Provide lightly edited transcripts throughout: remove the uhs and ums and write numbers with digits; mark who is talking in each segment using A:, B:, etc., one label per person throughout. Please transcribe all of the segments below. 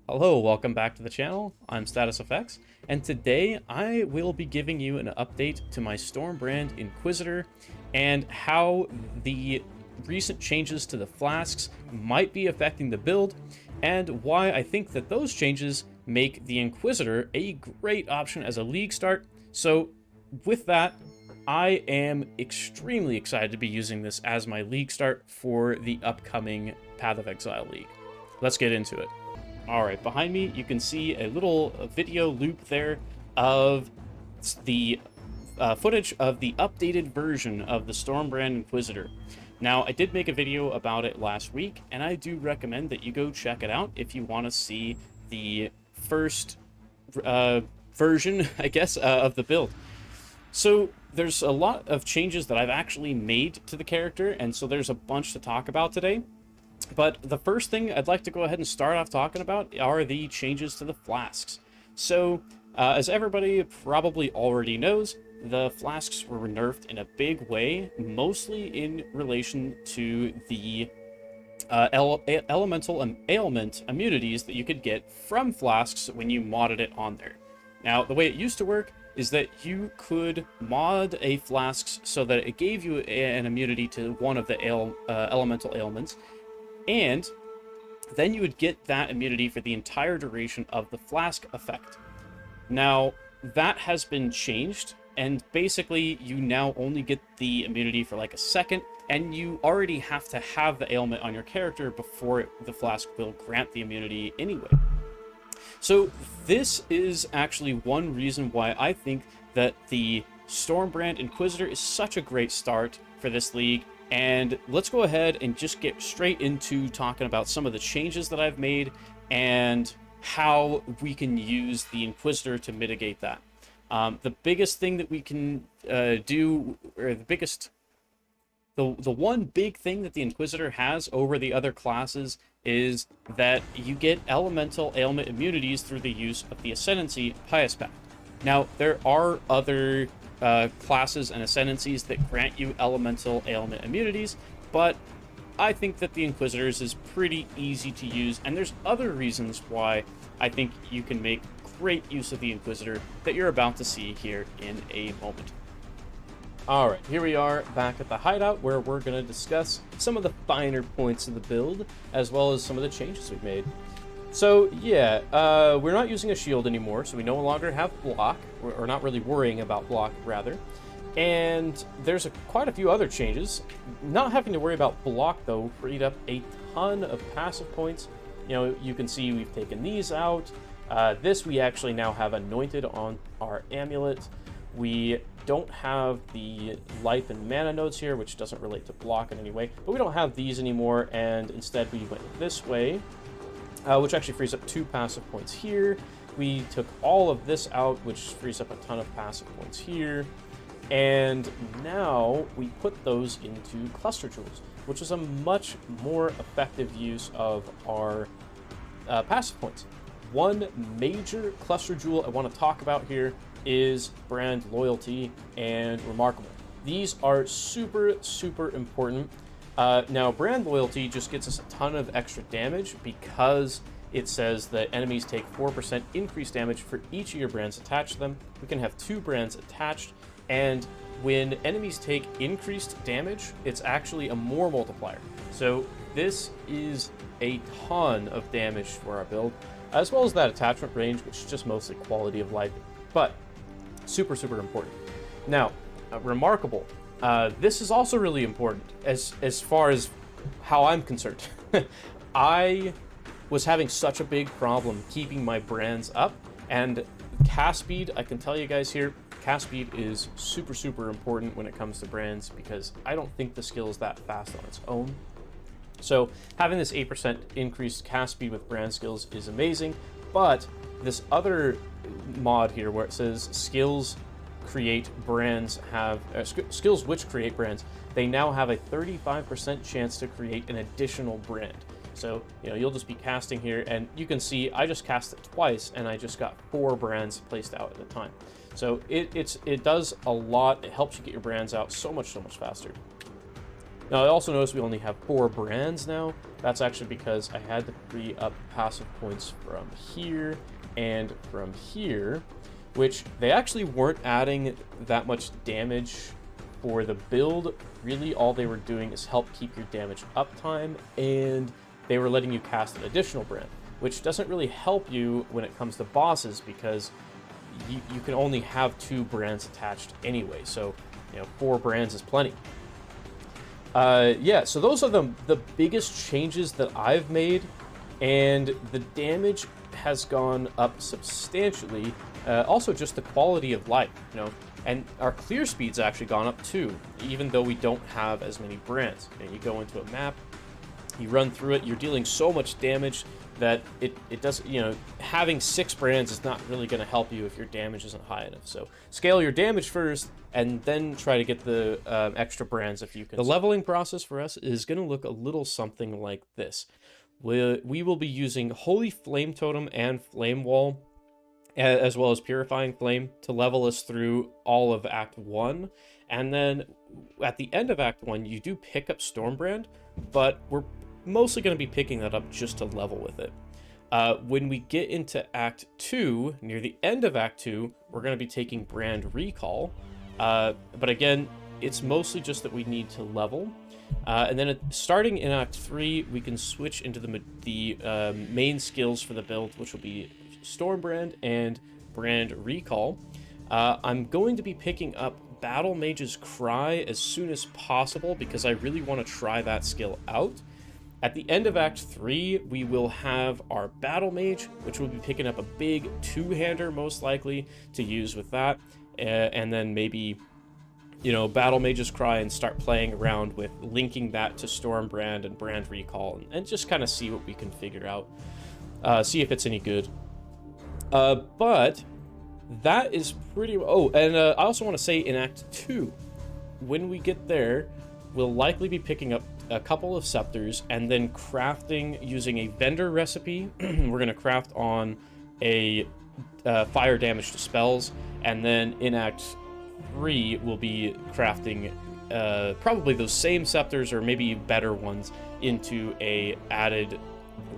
A: Hello, welcome back to the channel. I'm Status Effects, and today I will be giving you an update to my Stormbrand Inquisitor and how the recent changes to the flasks might be affecting the build, and why I think that those changes make the Inquisitor a great option as a league start. So with that, I am extremely excited to be using this as my league start for the upcoming Path of Exile League. Let's get into it. Alright, behind me you can see a little video loop there of the footage of the updated version of the Stormbrand Inquisitor. Now, I did make a video about it last week, and I do recommend that you go check it out if you want to see the first version, I guess, of the build. So there's a lot of changes that I've actually made to the character, and so there's a bunch to talk about today. But the first thing I'd like to go ahead and start off talking about are the changes to the flasks. So, as everybody probably already knows, the flasks were nerfed in a big way, mostly in relation to the elemental and ailment immunities that you could get from flasks when you modded it on there. Now, the way it used to work is that you could mod a flask so that it gave you an immunity to one of the elemental ailments, and then you would get that immunity for the entire duration of the flask effect. Now, that has been changed, and basically you now only get the immunity for like a second, and you already have to have the ailment on your character before the flask will grant the immunity anyway. So this is actually one reason why I think that the Stormbrand Inquisitor is such a great start for this league. And let's go ahead and just get straight into talking about some of the changes that I've made and how we can use the Inquisitor to mitigate that. The biggest thing that we can do, or the one big thing that the Inquisitor has over the other classes is that you get elemental ailment immunities through the use of the Ascendancy Pious Pact. Now, there are other classes and ascendancies that grant you elemental ailment immunities, but I think that the Inquisitors is pretty easy to use, and there's other reasons why I think you can make great use of the Inquisitor that you're about to see here in a moment. Alright, here we are back at the hideout where we're going to discuss some of the finer points of the build, as well as some of the changes we've made. So, yeah, we're not using a shield anymore, so we no longer have block, or not really worrying about block, rather. And there's quite a few other changes. Not having to worry about block, though, freed up a ton of passive points. You know, you can see we've taken these out. This we actually now have anointed on our amulet. We don't have the life and mana nodes here, which doesn't relate to block in any way, but we don't have these anymore, and instead we went this way, which actually frees up 2 passive points here. We took all of this out, which frees up a ton of passive points here, and now we put those into cluster jewels, which is a much more effective use of our passive points. One major cluster jewel I want to talk about here is brand loyalty and remarkable. These are super, super important. Now, brand loyalty just gets us a ton of extra damage because it says that enemies take 4% increased damage for each of your brands attached to them. We can have 2 brands attached, and when enemies take increased damage, it's actually a more multiplier. So this is a ton of damage for our build, as well as that attachment range, which is just mostly quality of life, but super, super important. Now, remarkable. This is also really important as far as how I'm concerned. I was having such a big problem keeping my brands up, and cast speed, I can tell you guys here, cast speed is super, super important when it comes to brands, because I don't think the skill is that fast on its own. So having this 8% increased cast speed with brand skills is amazing, but this other mod here where it says skills create brands have skills which create brands, they now have a 35% chance to create an additional brand. So, you know, you'll just be casting here, and you can see I just cast it twice and I just got 4 brands placed out at a time. So it does a lot. It helps you get your brands out so much faster. Now, I also noticed we only have 4 brands now. That's actually because I had to free up passive points from here and from here, which they actually weren't adding that much damage for the build. Really, all they were doing is help keep your damage uptime, and they were letting you cast an additional brand, which doesn't really help you when it comes to bosses, because you can only have 2 brands attached anyway. So, 4 brands is plenty. Yeah, so those are the biggest changes that I've made, and the damage has gone up substantially. Also, just the quality of life, and our clear speed's actually gone up too, even though we don't have as many brands. You go into a map, you run through it, you're dealing so much damage that it does, having 6 brands is not really going to help you if your damage isn't high enough. So scale your damage first, and then try to get the extra brands if you can. The leveling process for us is going to look a little something like this. We will be using Holy Flame Totem and Flame Wall, as well as Purifying Flame, to level us through all of Act 1. And then at the end of Act 1, you do pick up Stormbrand, but we're mostly going to be picking that up just to level with it. When we get into Act 2, near the end of Act 2, we're going to be taking Brand Recall. But again, it's mostly just that we need to level. And then starting in Act 3, we can switch into the main skills for the build, which will be Stormbrand and Brand Recall. I'm going to be picking up Battle Mage's Cry as soon as possible, because I really want to try that skill out. At the end of Act 3, we will have our Battle Mage, which will be picking up a big 2-hander, most likely, to use with that. And then maybe, Battle Mage's Cry, and start playing around with linking that to Stormbrand and Brand Recall, and just kind of see what we can figure out. See if it's any good. But that is pretty... Oh, and I also want to say in Act 2, when we get there, we'll likely be picking up a couple of scepters, and then crafting using a vendor recipe. We're going to craft on a fire damage to spells, and then in Act 3, we'll be crafting probably those same scepters, or maybe better ones, into a added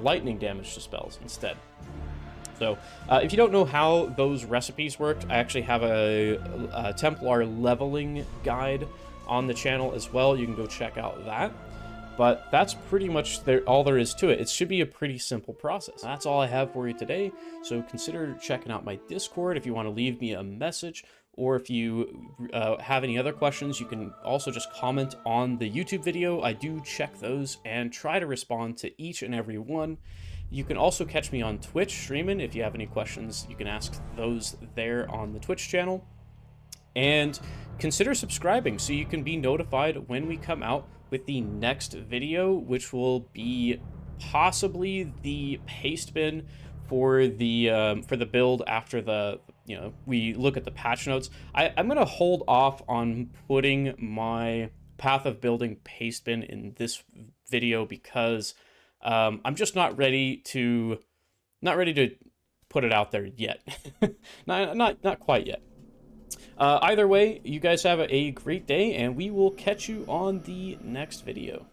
A: lightning damage to spells instead. So, if you don't know how those recipes worked, I actually have a Templar leveling guide on the channel as well. You can go check out that. But that's pretty much all there is to it. It should be a pretty simple process. That's all I have for you today. So consider checking out my Discord if you want to leave me a message, or if you have any other questions, you can also just comment on the YouTube video. I do check those and try to respond to each and every one. You can also catch me on Twitch streaming. If you have any questions, you can ask those there on the Twitch channel. And consider subscribing so you can be notified when we come out with the next video, which will be possibly the paste bin for the build after we look at the patch notes. I'm gonna hold off on putting my Path of Building paste bin in this video, because I'm just not ready to put it out there yet. not quite yet. Either way, you guys have a great day, and we will catch you on the next video.